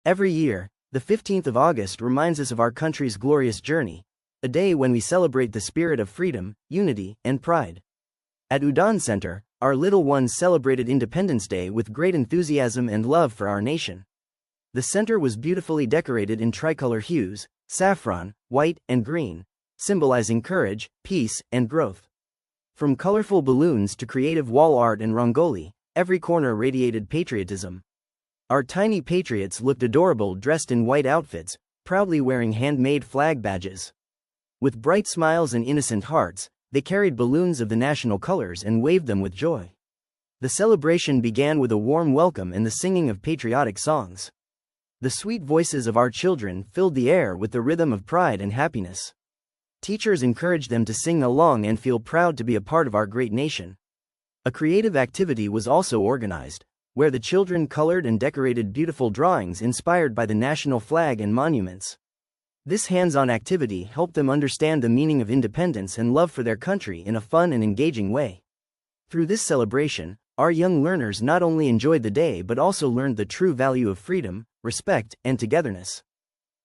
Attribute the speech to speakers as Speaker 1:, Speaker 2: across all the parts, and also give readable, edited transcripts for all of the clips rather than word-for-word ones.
Speaker 1: Every year, the 15th of August reminds us of our country's glorious journey, a day when we celebrate the spirit of freedom, unity, and pride. At Umang Center, our little ones celebrated Independence Day with great enthusiasm and love for our nation. The center was beautifully decorated in tricolor hues, saffron, white, and green, symbolizing courage, peace, and growth. From colorful balloons to creative wall art and rangoli, every corner radiated patriotism. Our tiny patriots looked adorable dressed in white outfits, proudly wearing handmade flag badges. With bright smiles and innocent hearts, they carried balloons of the national colors and waved them with joy. The celebration began with a warm welcome and the singing of patriotic songs. The sweet voices of our children filled the air with the rhythm of pride and happiness. Teachers encouraged them to sing along and feel proud to be a part of our great nation. A creative activity was also organized, where the children colored and decorated beautiful drawings inspired by the national flag and monuments. This hands-on activity helped them understand the meaning of independence and love for their country in a fun and engaging way. Through this celebration, our young learners not only enjoyed the day but also learned the true value of freedom, respect, and togetherness.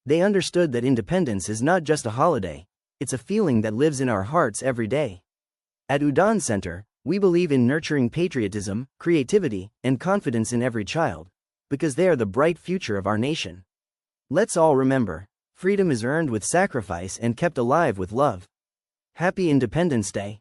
Speaker 1: They understood that independence is not just a holiday, it's a feeling that lives in our hearts every day. At Umang Center, we believe in nurturing patriotism, creativity, and confidence in every child, because they are the bright future of our nation. Let's all remember, freedom is earned with sacrifice and kept alive with love. Happy Independence Day!